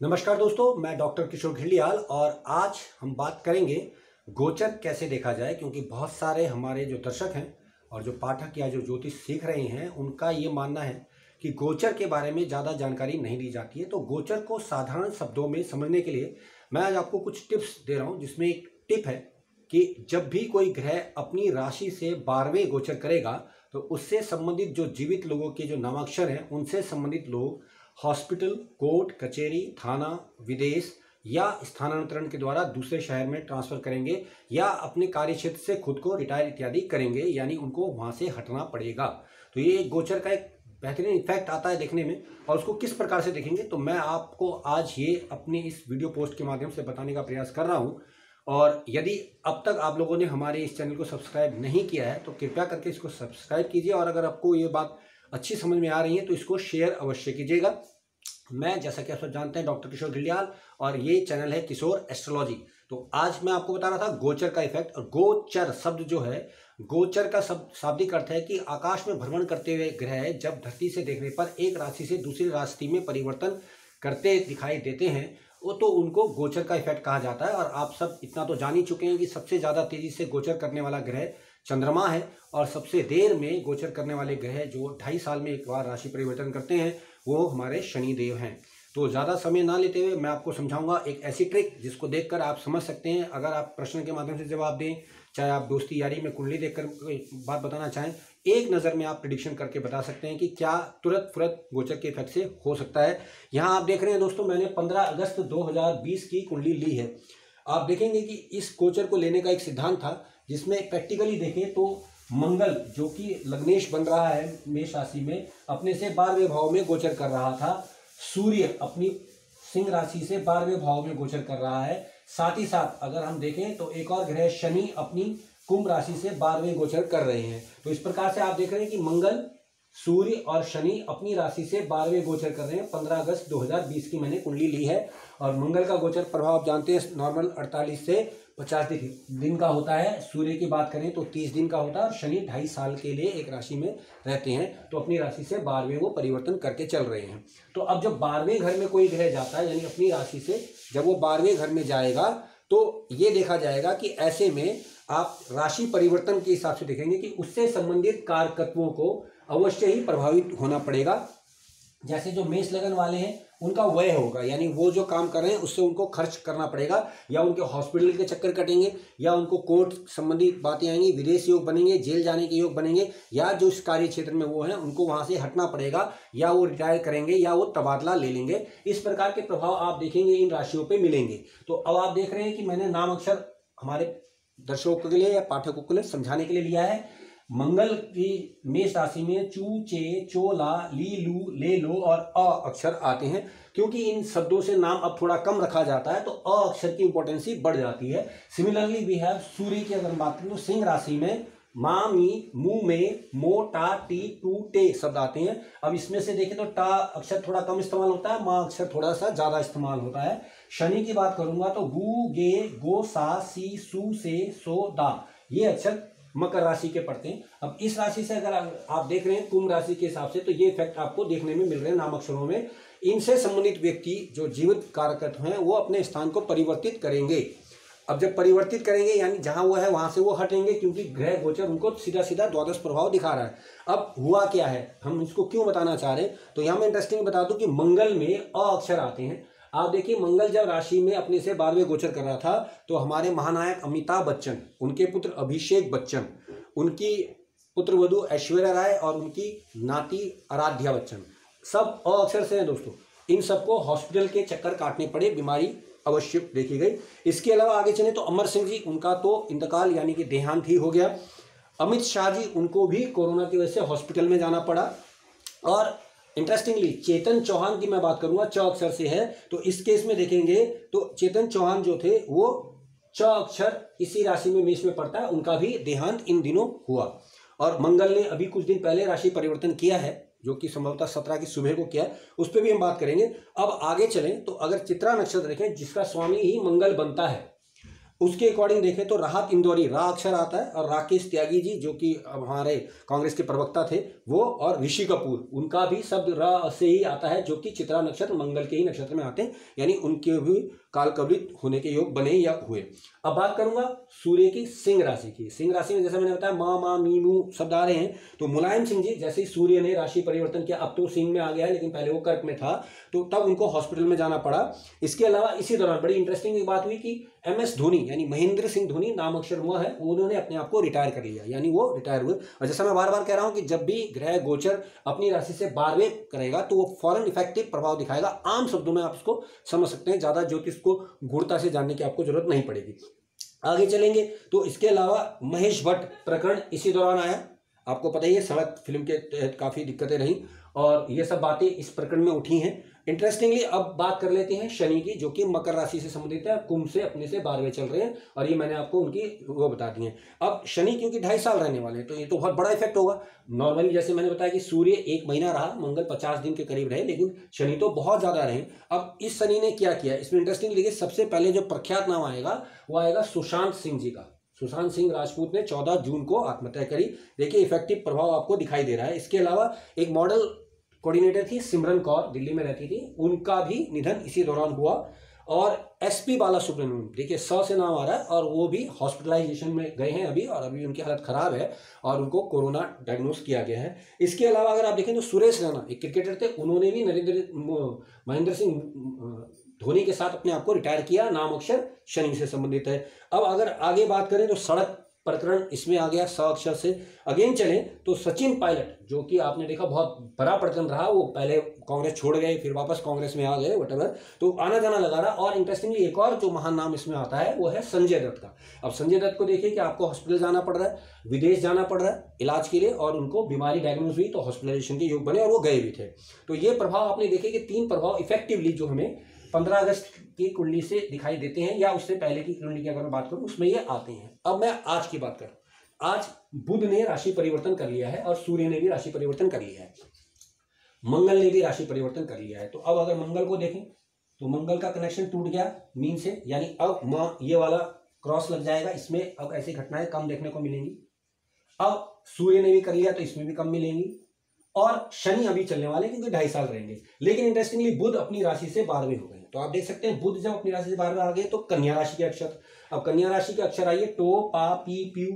नमस्कार दोस्तों, मैं डॉक्टर किशोर घिल्डियाल और आज हम बात करेंगे गोचर कैसे देखा जाए। क्योंकि बहुत सारे हमारे जो दर्शक हैं और जो पाठक या जो ज्योतिष सीख रहे हैं उनका ये मानना है कि गोचर के बारे में ज़्यादा जानकारी नहीं दी जाती है। तो गोचर को साधारण शब्दों में समझने के लिए मैं आज आपको कुछ टिप्स दे रहा हूँ, जिसमें एक टिप है कि जब भी कोई ग्रह अपनी राशि से 12वें गोचर करेगा तो उससे संबंधित जो जीवित लोगों के जो नामाक्षर हैं उनसे संबंधित लोग हॉस्पिटल, कोर्ट कचहरी, थाना, विदेश या स्थानांतरण के द्वारा दूसरे शहर में ट्रांसफर करेंगे या अपने कार्य क्षेत्र से खुद को रिटायर इत्यादि करेंगे, यानी उनको वहां से हटना पड़ेगा। तो ये गोचर का एक बेहतरीन इफेक्ट आता है देखने में, और उसको किस प्रकार से देखेंगे तो मैं आपको आज ये अपनी इस वीडियो पोस्ट के माध्यम से बताने का प्रयास कर रहा हूँ। और यदि अब तक आप लोगों ने हमारे इस चैनल को सब्सक्राइब नहीं किया है तो कृपया करके इसको सब्सक्राइब कीजिए, और अगर आपको ये बात अच्छी समझ में आ रही है तो इसको शेयर अवश्य कीजिएगा। मैं, जैसा कि आप सब जानते हैं, डॉक्टर किशोर घिल्डियाल और ये चैनल है किशोर एस्ट्रोलॉजी। तो आज मैं आपको बता रहा था गोचर का इफेक्ट। और गोचर शब्द जो है, गोचर का शाब्दिक अर्थ है कि आकाश में भ्रमण करते हुए ग्रह जब धरती से देखने पर एक राशि से दूसरी राशि में परिवर्तन करते दिखाई देते हैं वो तो उनको गोचर का इफेक्ट कहा जाता है। और आप सब इतना तो जान ही चुके हैं कि सबसे ज़्यादा तेजी से गोचर करने वाला ग्रह चंद्रमा है, और सबसे देर में गोचर करने वाले ग्रह जो 2.5 साल में एक बार राशि परिवर्तन करते हैं वो हमारे शनि देव हैं। तो ज़्यादा समय ना लेते हुए मैं आपको समझाऊंगा एक ऐसी ट्रिक जिसको देखकर आप समझ सकते हैं। अगर आप प्रश्न के माध्यम से जवाब दें, चाहे आप दोस्ती यारी में कुंडली देखकर कोई बात बताना चाहें, एक नज़र में आप प्रिडिक्शन करके बता सकते हैं कि क्या तुरंत फुरत गोचर के इफेक्ट से हो सकता है। यहाँ आप देख रहे हैं दोस्तों, मैंने 15 अगस्त 2020 की कुंडली ली है। आप देखेंगे कि इस गोचर को लेने का एक सिद्धांत था, जिसमें प्रैक्टिकली देखें तो मंगल जो कि लग्नेश बन रहा है मेष राशि में, अपने से 12वें भाव में गोचर कर रहा था। सूर्य अपनी सिंह राशि से 12वें भाव में गोचर कर रहा है। साथ ही साथ अगर हम देखें तो एक और ग्रह शनि अपनी कुंभ राशि से 12वें गोचर कर रहे हैं। तो इस प्रकार से आप देख रहे हैं कि मंगल, सूर्य और शनि अपनी राशि से 12वें गोचर कर रहे हैं। 15 अगस्त 2020 की मैंने कुंडली ली है। और मंगल का गोचर प्रभाव आप जानते हैं नॉर्मल 48 से 50 दिन का होता है। सूर्य की बात करें तो 30 दिन का होता है। और शनि 2.5 साल के लिए एक राशि में रहते हैं, तो अपनी राशि से 12वें वो परिवर्तन करके चल रहे हैं। तो अब जब 12वें घर में कोई ग्रह जाता है, यानी अपनी राशि से जब वो 12वें घर में जाएगा तो ये देखा जाएगा कि ऐसे में आप राशि परिवर्तन के हिसाब से देखेंगे कि उससे संबंधित कारकत्वों को अवश्य ही प्रभावित होना पड़ेगा। जैसे जो मेष लगन वाले हैं उनका व्यय होगा, यानी वो जो काम कर रहे हैं उससे उनको खर्च करना पड़ेगा, या उनके हॉस्पिटल के चक्कर कटेंगे, या उनको कोर्ट संबंधी बातें आएंगी, विदेश योग बनेंगे, जेल जाने के योग बनेंगे, या जो इस कार्य क्षेत्र में वो हैं उनको वहां से हटना पड़ेगा, या वो रिटायर करेंगे, या वो तबादला ले लेंगे। इस प्रकार के प्रभाव आप देखेंगे इन राशियों पर मिलेंगे। तो अब आप देख रहे हैं कि मैंने नाम अक्षर हमारे दर्शकों के लिए या पाठकों के लिए समझाने के लिए लिया है। मंगल की मेष राशि में चू, चे, चोला, ली, लू, ले, लो और अ अक्षर आते हैं। क्योंकि इन शब्दों से नाम अब थोड़ा कम रखा जाता है तो अ अक्षर की इंपॉर्टेंसी बढ़ जाती है। सिमिलरली वी हैव सूर्य की अगर बात करें तो सिंह राशि में मा, मी, मु, में, मो, टा, टी, टू, टे शब्द आते हैं। अब इसमें से देखें तो टा अक्षर थोड़ा कम इस्तेमाल होता है, मा अक्षर थोड़ा सा ज्यादा इस्तेमाल होता है। शनि की बात करूंगा तो गु, गे, गो, सा, सी, सु, से, सो, दा, ये अक्षर मकर राशि के पड़ते हैं। अब इस राशि से अगर आप देख रहे हैं कुंभ राशि के हिसाब से, तो ये इफेक्ट आपको देखने में मिल रहे हैं नाम अक्षरों में। इनसे संबंधित व्यक्ति जो जीवित कारक हैं वो अपने स्थान को परिवर्तित करेंगे। अब जब परिवर्तित करेंगे यानी जहां वो है वहां से वो हटेंगे, क्योंकि ग्रह गोचर उनको सीधा सीधा द्वादश प्रभाव दिखा रहा है। अब हुआ क्या है, हम इसको क्यों बताना चाह रहे हैं, तो यहाँ मैं इंटरेस्टिंग बता दूं कि मंगल में अ अक्षर आते हैं। आप देखिए मंगल जब राशि में अपने से 12वें गोचर कर रहा था तो हमारे महानायक अमिताभ बच्चन, उनके पुत्र अभिषेक बच्चन, उनकी पुत्र वधू ऐश्वर्या राय और उनकी नाती आराध्या बच्चन सब अ अक्षर से हैं दोस्तों। इन सबको हॉस्पिटल के चक्कर काटने पड़े, बीमारी अवश्य देखी गई। इसके अलावा आगे चले तो अमर सिंह जी, उनका तो इंतकाल यानी कि देहांत ही हो गया। अमित शाह जी, उनको भी कोरोना की वजह से हॉस्पिटल में जाना पड़ा। और इंटरेस्टिंगली चेतन चौहान की मैं बात करूंगा, च अक्षर से है, तो इस केस में देखेंगे तो चेतन चौहान जो थे वो च अक्षर इसी राशि में मेष में पड़ता है, उनका भी देहांत इन दिनों हुआ। और मंगल ने अभी कुछ दिन पहले राशि परिवर्तन किया है, जो कि संभवतः 17 की सुबह को किया, उस पर भी हम बात करेंगे। अब आगे चलें तो अगर चित्रा नक्षत्र देखें जिसका स्वामी ही मंगल बनता है, उसके अकॉर्डिंग देखें तो राहत इंदौरी, रा अक्षर आता है, और राकेश त्यागी जी जो कि हमारे कांग्रेस के प्रवक्ता थे वो, और ऋषि कपूर, उनका भी शब्द रा से ही आता है, जो कि चित्रा नक्षत्र मंगल के ही नक्षत्र में आते हैं, यानी उनके भी काल कवलित होने के योग बने या हुए। अब बात करूंगा सूर्य की सिंह राशि की। सिंह राशि में जैसे मैंने बताया मा मा मी मू शब्द आ रहे हैं, तो मुलायम सिंह जी जैसे ही सूर्य ने राशि परिवर्तन किया, अब तो सिंह में आ गया है लेकिन पहले वो कर्क में था, तो तब उनको हॉस्पिटल में जाना पड़ा। इसके अलावा इसी दौरान बड़ी इंटरेस्टिंग एक बात हुई कि MS धोनी यानी महेंद्र सिंह धोनी, नाम अक्षर हुआ है, उन्होंने अपने आप को रिटायर कर लिया, यानी वो रिटायर हुए। और जैसा मैं बार बार कह रहा हूं कि जब भी ग्रह गोचर अपनी राशि से 12वें करेगा तो वो फौरन इफेक्टिव प्रभाव दिखाएगा। आम शब्दों में आप इसको समझ सकते हैं, ज्यादा ज्योतिष को गूढ़ता से जानने की आपको जरूरत नहीं पड़ेगी। आगे चलेंगे तो इसके अलावा महेश भट्ट प्रकरण इसी दौरान आया, आपको पता ही है, सड़क फिल्म के तहत काफी दिक्कतें रही और ये सब बातें इस प्रकरण में उठी हैं। इंटरेस्टिंगली अब बात कर लेते हैं शनि की, जो कि मकर राशि से संबंधित है, कुंभ से अपने से 12वें चल रहे हैं, और ये मैंने आपको उनकी वो बता दी है। अब शनि क्योंकि 2.5 साल रहने वाले हैं तो ये तो बहुत बड़ा इफेक्ट होगा। नॉर्मली जैसे मैंने बताया कि सूर्य 1 महीना रहा, मंगल 50 दिन के करीब रहे, लेकिन शनि तो बहुत ज्यादा रहे। अब इस शनि ने क्या किया, इसमें इंटरेस्टिंग देखिए, सबसे पहले जो प्रख्यात नाम आएगा वो आएगा सुशांत सिंह जी का। सुशांत सिंह राजपूत ने 14 जून को आत्महत्या करी। देखिए इफेक्टिव प्रभाव आपको दिखाई दे रहा है। इसके अलावा एक मॉडल कोऑर्डिनेटर थी सिमरन कौर, दिल्ली में रहती थी, उनका भी निधन इसी दौरान हुआ। और SP बालासुब्रमण्यम, देखिए से नाम आ रहा है, और वो भी हॉस्पिटलाइजेशन में गए हैं अभी, और अभी उनकी हालत खराब है और उनको कोरोना डायग्नोस किया गया है। इसके अलावा अगर आप देखें तो सुरेश रैना एक क्रिकेटर थे, उन्होंने भी महेंद्र सिंह धोनी के साथ अपने आप को रिटायर किया, नाम अक्षर शनि से संबंधित है। अब अगर आगे बात करें तो सड़क प्रकरण इसमें आ गया, स अक्षर से। अगेन चले तो सचिन पायलट, जो कि आपने देखा बहुत बड़ा प्रकरण रहा, वो पहले कांग्रेस छोड़ गए फिर वापस कांग्रेस में आ गए, वटेवर, तो आना जाना लगा रहा। और इंटरेस्टिंगली एक और जो महान नाम इसमें आता है वो है संजय दत्त का। अब संजय दत्त को देखिए कि आपको हॉस्पिटल जाना पड़ रहा है, विदेश जाना पड़ रहा है इलाज के लिए, और उनको बीमारी डायग्नोज हुई तो हॉस्पिटलाइजेशन के योग बने और वो गए भी थे। तो ये प्रभाव आपने देखे कि 3 प्रभाव इफेक्टिवली जो हमें 15 अगस्त की कुंडली से दिखाई देते हैं, या उससे पहले की कुंडली की अगर मैं बात करूं उसमें ये आते हैं। अब मैं आज की बात करूं, आज बुध ने राशि परिवर्तन कर लिया है और सूर्य ने भी राशि परिवर्तन कर लिया है, मंगल ने भी राशि परिवर्तन कर लिया है। तो अब अगर मंगल को देखें तो मंगल का कनेक्शन टूट गया मीन से, यानी अब ये वाला क्रॉस लग जाएगा, इसमें अब ऐसी घटनाएं कम देखने को मिलेंगी। अब सूर्य ने भी कर लिया तो इसमें भी कम मिलेंगी, और शनि अभी चलने वाले क्योंकि 2.5 साल रहेंगे। लेकिन इंटरेस्टिंगली बुध अपनी राशि से 12वें हो गए, तो आप देख सकते हैं बुध जब अपनी राशि से 12वें आ गए तो कन्या राशि के अक्षर, अब कन्या राशि के अक्षर आइए, टो पा पी प्यू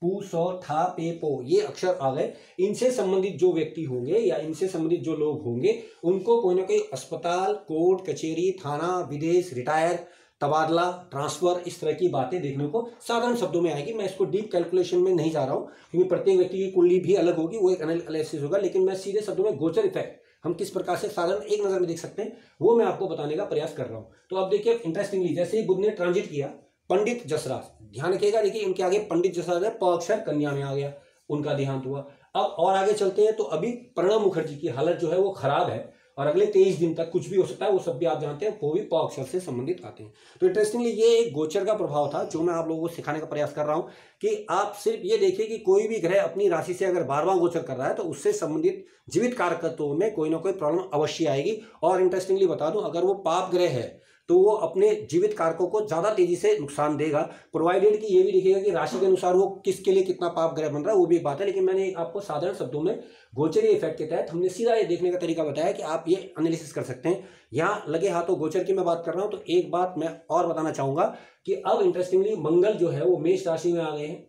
पू सौ था पे पो, ये अक्षर आ गए। इनसे संबंधित जो व्यक्ति होंगे या इनसे संबंधित जो लोग होंगे उनको कोई ना कोई अस्पताल, कोर्ट कचहरी, थाना, विदेश, रिटायर, तबादला, ट्रांसफर, इस तरह की बातें देखने को साधारण शब्दों में आएगी। मैं इसको डीप कैलकुलेशन में नहीं जा रहा हूं क्योंकि प्रत्येक व्यक्ति की कुंडली भी अलग होगी, वो एक एनालिसिस होगा, लेकिन मैं सीधे शब्दों में गोचर इफेक्ट हम किस प्रकार से साधारण एक नजर में देख सकते हैं वो मैं आपको बताने का प्रयास कर रहा हूं। तो अब देखिए इंटरेस्टिंगली जैसे ही बुध ने ट्रांजिट किया, पंडित जसराज, ध्यान रखिएगा, देखिए इनके आगे पंडित जसराज है, प अक्षर कन्या में आ गया, उनका देहांत हुआ। अब और आगे चलते हैं तो अभी प्रणब मुखर्जी की हालत जो है वो खराब है और अगले 23 दिन तक कुछ भी हो सकता है, वो सब भी आप जानते हैं, वो भी प अक्षर से संबंधित आते हैं। तो इंटरेस्टिंगली ये एक गोचर का प्रभाव था जो मैं आप लोगों को सिखाने का प्रयास कर रहा हूं कि आप सिर्फ ये देखिए कि कोई भी ग्रह अपनी राशि से अगर 12वां गोचर कर रहा है तो उससे संबंधित जीवित कारकत्वों में कोई ना कोई प्रॉब्लम अवश्य आएगी। और इंटरेस्टिंगली बता दूं, अगर वो पाप ग्रह है तो वो अपने जीवित कारकों को ज्यादा तेजी से नुकसान देगा, प्रोवाइडेड कि ये भी देखिएगा कि राशि के अनुसार वो किसके लिए कितना पाप ग्रह बन रहा है, वो भी एक बात है। लेकिन मैंने आपको साधारण शब्दों में गोचरीय इफेक्ट के तहत हमने सीधा ये देखने का तरीका बताया कि आप ये एनालिसिस कर सकते हैं। यहाँ लगे हाथों गोचर की मैं बात कर रहा हूं तो एक बात मैं और बताना चाहूंगा कि अब इंटरेस्टिंगली मंगल जो है वो मेष राशि में आ गए हैं,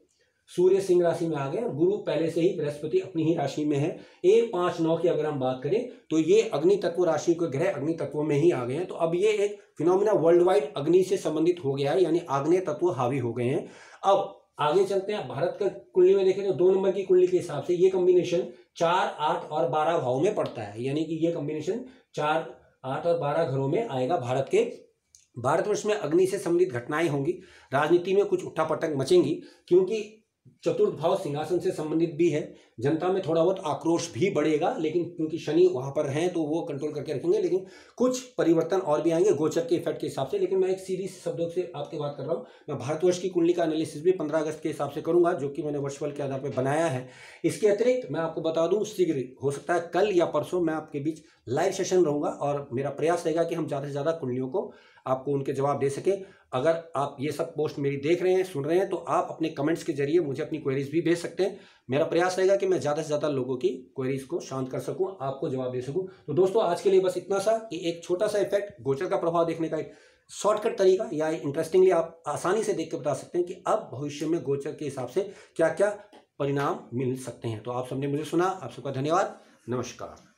सूर्य सिंह राशि में आ गए, और गुरु पहले से ही बृहस्पति अपनी ही राशि में है। 1, 5, 9 की अगर हम बात करें तो ये अग्नि तत्व राशि के ग्रह अग्नि तत्वों में ही आ गए हैं। तो अब ये एक फिनोमिना वर्ल्ड वाइड अग्नि से संबंधित हो गया है, यानी आग्नेय तत्व हावी हो गए हैं। अब आगे चलते हैं, भारत का कुंडली में देखें तो 2 नंबर की कुंडली के हिसाब से ये कॉम्बिनेशन 4, 8 और 12 भाव में पड़ता है, यानी कि ये कॉम्बिनेशन 4, 8 और 12 घरों में आएगा। भारतवर्ष में अग्नि से संबंधित घटनाएं होंगी, राजनीति में कुछ उठापटक मचेंगी, क्योंकि चतुर्थ भाव सिंहासन से संबंधित भी है। जनता में थोड़ा बहुत आक्रोश भी बढ़ेगा, लेकिन क्योंकि शनि वहां पर हैं तो वो कंट्रोल करके रखेंगे, लेकिन कुछ परिवर्तन और भी आएंगे गोचर के इफेक्ट के हिसाब से। लेकिन मैं एक सीधी शब्दों से आपकी बात कर रहा हूँ। मैं भारतवर्ष की कुंडली का एनालिसिस भी 15 अगस्त के हिसाब से करूंगा, जो कि मैंने वर्चुअल के आधार पर बनाया है। इसके अतिरिक्त मैं आपको बता दूं, शीघ्र हो सकता है कल या परसों मैं आपके बीच लाइव सेशन रहूंगा, और मेरा प्रयास रहेगा कि हम ज़्यादा से ज़्यादा कुंडलियों को आपको उनके जवाब दे सके। अगर आप ये सब पोस्ट मेरी देख रहे हैं, सुन रहे हैं, तो आप अपने कमेंट्स के जरिए मुझे अपनी क्वेरीज भी भेज सकते हैं। मेरा प्रयास रहेगा कि मैं ज़्यादा से ज़्यादा लोगों की क्वेरीज को शांत कर सकूं, आपको जवाब दे सकूं। तो दोस्तों, आज के लिए बस इतना सा कि एक छोटा सा इफेक्ट, गोचर का प्रभाव देखने का एक शॉर्टकट तरीका, या इंटरेस्टिंगली आप आसानी से देख के बता सकते हैं कि अब भविष्य में गोचर के हिसाब से क्या क्या परिणाम मिल सकते हैं। तो आप सबने मुझे सुना, आप सबका धन्यवाद। नमस्कार।